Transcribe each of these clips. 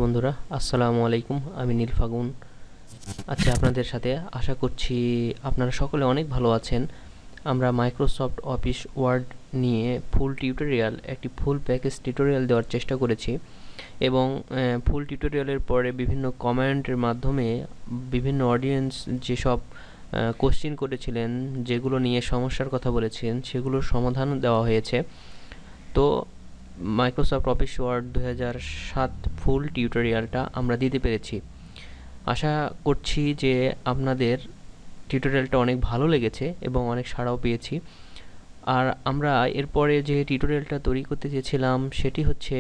বন্ধুরা, আসসালামু আলাইকুম। আমি নীল ফাগুন আছি আপনাদের সাথে। আশা করছি আপনারা সকলে অনেক ভালো আছেন। আমরা মাইক্রোসফট অফিস ওয়ার্ড নিয়ে একটি ফুল প্যাকেজ টিউটোরিয়াল দেওয়ার চেষ্টা করেছি এবং ফুল টিউটোরিয়ালের পরে বিভিন্ন কমেন্টের মাধ্যমে বিভিন্ন অডিয়েন্স যেসব কোশ্চেন করেছিলেন, যেগুলো নিয়ে সমস্যার কথা বলেছেন, সেগুলোর সমাধান দেওয়া হয়েছে। তো মাইক্রোসফট অফিস ওয়ার্ড 2007 ফুল টিউটোরিয়ালটা আমরা দিতে পেরেছি। আশা করছি যে আপনাদের টিউটোরিয়ালটা অনেক ভালো লেগেছে এবং অনেক সাড়াও পেয়েছি। আর আমরা এরপরে যে টিউটোরিয়ালটা তৈরি করতে চেয়েছিলাম সেটি হচ্ছে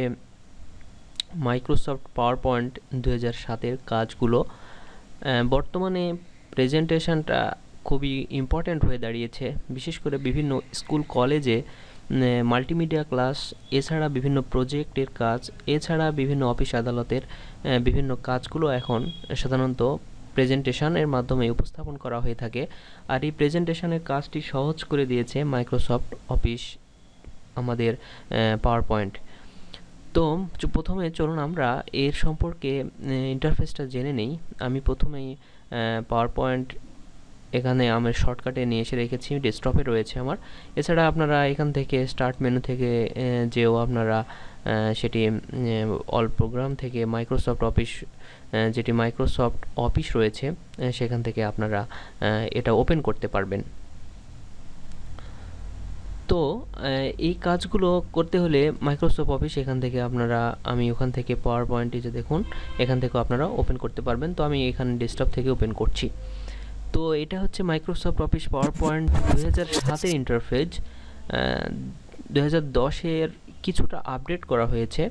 মাইক্রোসফট পাওয়ার পয়েন্ট 2007-এর কাজগুলো। বর্তমানে প্রেজেন্টেশনটা খুবই ইম্পর্ট্যান্ট হয়ে দাঁড়িয়েছে, বিশেষ করে বিভিন্ন স্কুল কলেজে মাল্টিমিডিয়া ক্লাস, এছাড়া বিভিন্ন প্রজেক্টের কাজ, এছাড়া বিভিন্ন অফিস আদালতের বিভিন্ন কাজগুলো এখন সাধারণত প্রেজেন্টেশনের মাধ্যমে উপস্থাপন করা হয়ে থাকে। আর এই প্রেজেন্টেশনের কাজটি সহজ করে দিয়েছে মাইক্রোসফট অফিস, আমাদের পাওয়ার পয়েন্ট। তো প্রথমে চলুন আমরা এর সম্পর্কে ইন্টারফেসটা জেনে নেই। আমি প্রথমেই পাওয়ার পয়েন্ট এখানে আমার শর্টকাটে নিয়ে এসে রেখেছি, ডেস্কটপে রয়েছে আমার। এছাড়া আপনারা এখান থেকে স্টার্ট মেনু থেকে যেও আপনারা সেটি অল প্রোগ্রাম থেকে মাইক্রোসফট অফিস, যেটি মাইক্রোসফট অফিস রয়েছে, সেখান থেকে আপনারা এটা ওপেন করতে পারবেন। তো এই কাজগুলো করতে হলে মাইক্রোসফট অফিস এখান থেকে আপনারা, আমি ওখান থেকে পাওয়ার পয়েন্টে যে দেখুন, এখান থেকেও আপনারা ওপেন করতে পারবেন। তো আমি এখানে ডেস্কটপ থেকে ওপেন করছি। তো এটা হচ্ছে মাইক্রোসফট অফিস পাওয়ার পয়েন্ট 2007-এর ইন্টারফেস। 2010-এর কিছুটা আপডেট করা হয়েছে।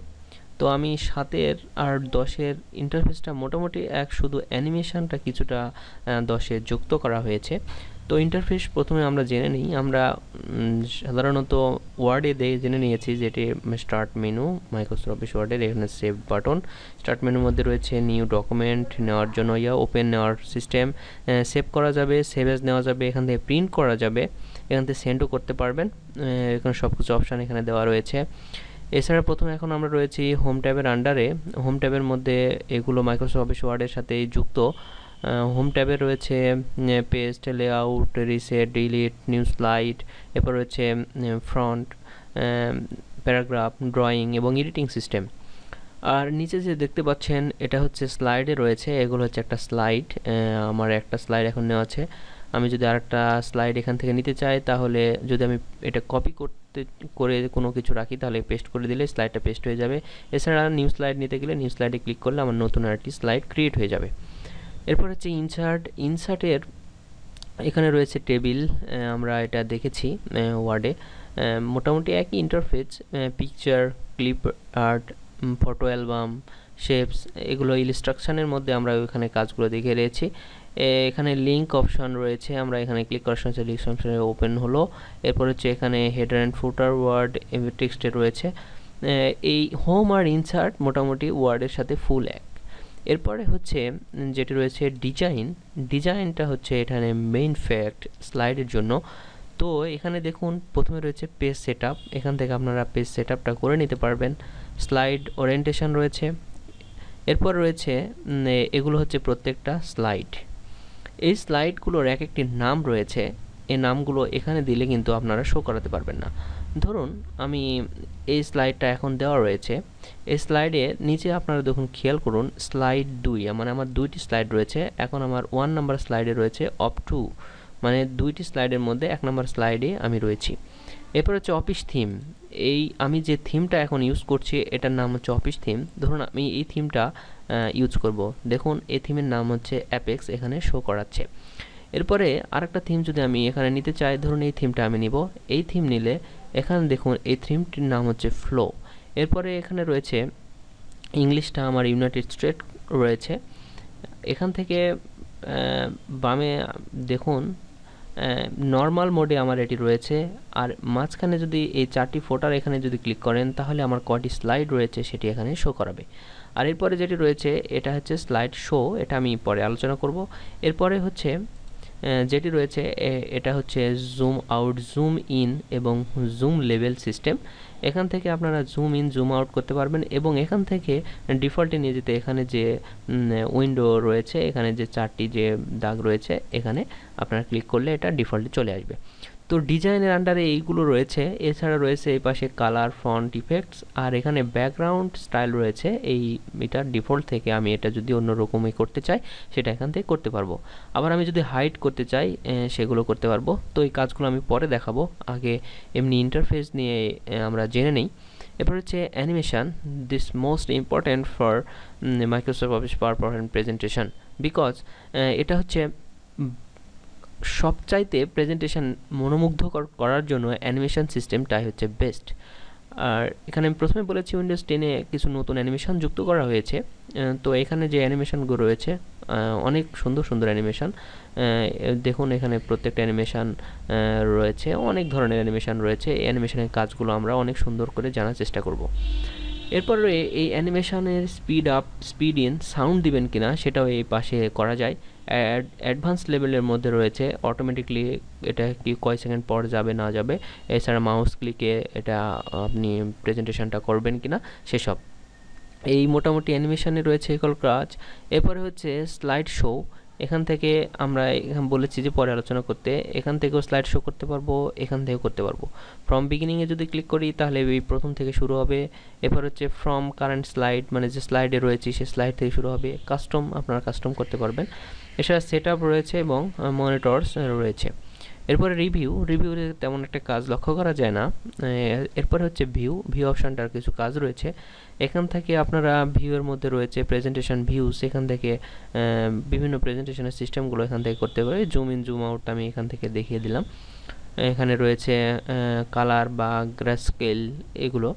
তো আমি 7-এর আর 10-এর ইন্টারফেসটা মোটামুটি এক, শুধু অ্যানিমেশনটা কিছুটা 10-এ যুক্ত করা হয়েছে। তো ইন্টারফেস প্রথমে আমরা জেনে নিই। আমরা সাধারণত ওয়ার্ডে জেনে নিয়েছি, যেটি স্টার্ট মেনু, মাইক্রোসফট অফিস ওয়ার্ডের এখানে সেভ বাটন। স্টার্ট মেনুর মধ্যে রয়েছে নিউ ডকুমেন্ট নেওয়ার জন্য ওপেন নেওয়ার সিস্টেম, সেভ করা যাবে, সেভ এজ নেওয়া যাবে, এখান থেকে প্রিন্ট করা যাবে, এখান থেকে সেন্ডও করতে পারবেন। এখানে সব কিছু অপশান এখানে দেওয়া রয়েছে। এছাড়া প্রথমে এখন আমরা রয়েছি হোম ট্যাবের আন্ডারে। হোম ট্যাবের মধ্যে এগুলো মাইক্রোসফট অফিস ওয়ার্ডের সাথে যুক্ত। হোম ট্যাবে রয়েছে paste, layout, reset, delete, new slide, এরপর রয়েছে ফ্রন্ট, প্যারাগ্রাফ, ড্রয়িং এবং এডিটিং সিস্টেম। আর নিচে যে দেখতে পাচ্ছেন এটা হচ্ছে স্লাইডে রয়েছে, এগুলো হচ্ছে একটা স্লাইড। আমার একটা স্লাইড এখন নেওয়া আছে। আমি যদি আরেকটা স্লাইড এখান থেকে নিতে চাই, তাহলে যদি আমি এটা কপি করে কোনো কিছু রাখি, তাহলে পেস্ট করে দিলে স্লাইডটা পেস্ট হয়ে যাবে। এছাড়া নিউ স্লাইড নিতে গেলে নিউ স্লাইডে ক্লিক করলে আমার নতুন আরেকটি স্লাইড ক্রিয়েট হয়ে যাবে। এরপর হচ্ছে ইনসার্টের এখানে রয়েছে টেবিল। আমরা এটা দেখেছি ওয়ার্ডে। মোটামুটি একই interface, picture, clip art, photo album, shapes, এগুলো ইনস্ট্রাকশনের মধ্যে আমরা ওইখানে কাজগুলো দেখে রয়েছি। এখানে লিঙ্ক অপশন রয়েছে, আমরা এখানে ক্লিক করার সঙ্গে লিঙ্ক অপশনে ওপেন হলো। এরপর হচ্ছে এখানে হেডার অ্যান্ড ফুটার ওয়ার্ড টেক্সটে রয়েছে। এই হোম আর ইনসার্ট মোটামুটি ওয়ার্ডের সাথে ফুল এক। এরপরে হচ্ছে যেটি রয়েছে ডিজাইনটা হচ্ছে এখানে মেইন ফ্যাক্ট স্লাইডের জন্য। তো এখানে দেখুন প্রথমে রয়েছে পেজ সেটআপ, এখান থেকে আপনারা পেজ সেটআপটা করে নিতে পারবেন। স্লাইড ওরিয়েন্টেশন রয়েছে। এরপর রয়েছে এগুলো হচ্ছে প্রত্যেকটা স্লাইড। এই স্লাইডগুলোর এক একটি নাম রয়েছে, এই নামগুলো এখানে দিলে কিন্তু আপনারা শো করাতে পারবেন না। ধরুন আমি এই স্লাইডটা এখন দেওয়া রয়েছে, এই স্লাইডে নিচে আপনারা দেখুন, খেয়াল করুন, স্লাইড 2, মানে আমার 2টি স্লাইড রয়েছে। এখন আমার 1 নাম্বার স্লাইডে রয়েছে অপ টু, মানে 2টি স্লাইডের মধ্যে 1 নাম্বার স্লাইডে আমি রয়েছি। এরপর হচ্ছে অফিস থিম। আমি যে থিমটা এখন ইউজ করছি এটার নাম হচ্ছে অফিস থিম। ধরুন আমি এই থিমটা ইউজ করব, দেখুন এই থিমের নাম হচ্ছে অ্যাপেক্স, এখানে শো করাচ্ছে। এরপরে আরেকটা থিম যদি আমি এখানে নিতে চাই, ধরুন এই থিমটা আমি নিব। এই থিম নিলে এখানে দেখুন এই থিমটির নাম হচ্ছে ফ্লো। এরপরে এখানে রয়েছে ইংলিশটা আমার ইউনাইটেড স্টেট রয়েছে। এখান থেকে বামে দেখুন নর্মাল মোডে আমার এটি রয়েছে। আর মাঝখানে যদি এই 4টি ফোটার এখানে যদি ক্লিক করেন, তাহলে আমার কয়টি স্লাইড রয়েছে সেটি এখানে শো করাবে। আর এরপরে যেটি রয়েছে এটা হচ্ছে স্লাইড শো, এটা আমি পরে আলোচনা করব। এরপরে হচ্ছে যেটি রয়েছে এটা হচ্ছে জুম আউট, জুম ইন এবং জুম লেভেল সিস্টেম। এখান থেকে আপনারা জুম ইন জুম আউট করতে পারবেন এবং এখান থেকে ডিফল্টে নিয়ে যেতে এখানে যে উইন্ডো রয়েছে, এখানে যে 4টি যে দাগ রয়েছে এখানে আপনারা ক্লিক করলে এটা ডিফল্টে চলে আসবে। তো ডিজাইনের আন্ডারে এইগুলো রয়েছে। এছাড়া রয়েছে এই পাশে কালার, ফন্ট, ইফেক্টস, আর এখানে ব্যাকগ্রাউন্ড স্টাইল রয়েছে। এটা ডিফল্ট থেকে আমি এটা যদি অন্য রকমই করতে চাই সেটা এখান থেকে করতে পারবো। আবার আমি যদি হাইড করতে চাই সেগুলো করতে পারবো। তো এই কাজগুলো আমি পরে দেখাবো, আগে এমনি ইন্টারফেস নিয়ে আমরা জেনে নিই। এরপর হচ্ছে animation, this most important for Microsoft office PowerPoint presentation, because এটা হচ্ছে সবচাইতে প্রেজেন্টেশন মনোমুগ্ধকর করার জন্য অ্যানিমেশন সিস্টেমটাই হচ্ছে বেস্ট। আর এখানে আমি প্রথমে বলেছি উইন্ডোজ 10-এ কিছু নতুন অ্যানিমেশন যুক্ত করা হয়েছে। তো এখানে যে অ্যানিমেশনগুলো রয়েছে অনেক সুন্দর সুন্দর অ্যানিমেশন। দেখুন এখানে প্রত্যেকটা অ্যানিমেশন রয়েছে, অনেক ধরনের অ্যানিমেশন রয়েছে। এই অ্যানিমেশনের কাজগুলো আমরা অনেক সুন্দর করে জানার চেষ্টা করব। এরপরে এই অ্যানিমেশনের speed up, speed in, sound দিবেন কিনা সেটাও এই পাশে করা যায়। অ্যাডভান্স লেভেলের মধ্যে রয়েছে অটোমেটিকলি এটা কি কয় সেকেন্ড পর যাবে না যাবে, এছাড়া মাউস ক্লিকে এটা আপনি প্রেজেন্টেশনটা করবেন কিনা সেসব। এই মোটামুটি অ্যানিমেশনে রয়েছে এগুলো কাজ। এরপরে হচ্ছে স্লাইড শো। এখান থেকে আমরা বলেছি যে পরে আলোচনা করতে, এখান থেকেও স্লাইড শো করতে পারবো, এখান থেকেও করতে পারবো। ফ্রম বিগিনিংয়ে যদি ক্লিক করি তাহলে এই প্রথম থেকে শুরু হবে। এরপর হচ্ছে ফ্রম কারেন্ট স্লাইড, মানে যে স্লাইডে রয়েছে সেই স্লাইড থেকে শুরু হবে। কাস্টম, আপনারা কাস্টম করতে পারবেন। এছাড়া সেট আপ রয়েছে এবং মনিটরস রয়েছে। এরপরে রিভিউতে তেমন একটা কাজ লক্ষ্য করা যায় না। এরপরে হচ্ছে ভিউ অপশানটার কিছু কাজ রয়েছে। এখান থেকে আপনারা ভিউয়ের মধ্যে রয়েছে প্রেজেন্টেশন ভিউ, সেখান থেকে বিভিন্ন প্রেজেন্টেশনের সিস্টেমগুলো এখান থেকে করতে পারে। জুম ইন জুম আউট আমি এখান থেকে দেখিয়ে দিলাম। এখানে রয়েছে কালার বা গ্রেস্কেল এগুলো।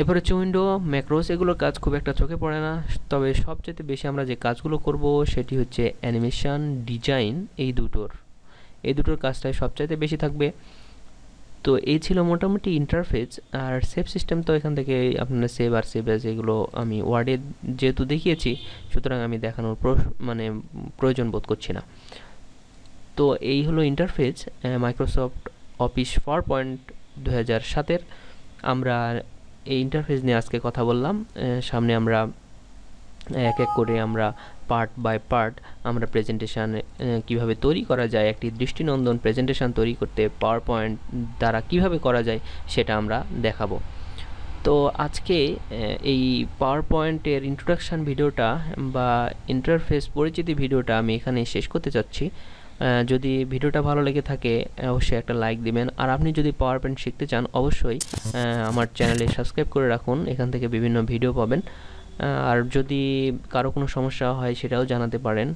এরপর হচ্ছে উইন্ডো, ম্যাক্রোস, এগুলোর কাজ খুব একটা চোখে পড়ে না। তবে সবচেয়ে বেশি আমরা যে কাজগুলো করব সেটি হচ্ছে অ্যানিমেশন, ডিজাইন, এই দুটোর কাজটাই সবচাইতে বেশি থাকবে। তো এই ছিল মোটামুটি ইন্টারফেস। আর সেভ সিস্টেম তো এখান থেকে আপনারা সেভ আর সেভ অ্যাজ এগুলো আমি ওয়ার্ডে যেহেতু দেখিয়েছি সুতরাং আমি দেখানোর প্রয়োজন বোধ করছি না। তো এই হলো ইন্টারফেস মাইক্রোসফট অফিস পাওয়ারপয়েন্ট 2007-এর। আমরা এই ইন্টারফেস নিয়ে আজকে কথা বললাম। সামনে আমরা এক এক করে আমরা পার্ট বাই পার্ট আমরা প্রেজেন্টেশন কিভাবে তৈরি করা যায়, একটি দৃষ্টিনন্দন প্রেজেন্টেশন তৈরি করতে পাওয়ার পয়েন্ট দ্বারা কিভাবে করা যায় সেটা আমরা দেখাবো। তো আজকে এই পাওয়ার পয়েন্টের ইন্ট্রোডাকশান ভিডিওটা বা ইন্টারফেস পরিচিতি ভিডিওটা আমি এখানে শেষ করতে চাচ্ছি। যদি ভিডিওটা ভালো লেগে থাকে অবশ্যই একটা লাইক দিবেন। আর আপনি যদি পাওয়ার পয়েন্ট শিখতে চান অবশ্যই আমার চ্যানেলে সাবস্ক্রাইব করে রাখুন, এখান থেকে বিভিন্ন ভিডিও পাবেন। আর যদি কারো কোনো সমস্যা হয় সেটাও জানাতে পারেন।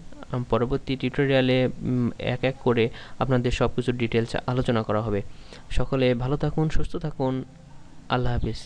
পরবর্তী টিউটোরিয়ালে এক এক করে আপনাদের সব কিছু ডিটেলস আলোচনা করা হবে। সকলে ভালো থাকুন, সুস্থ থাকুন। আল্লাহ হাফিজ।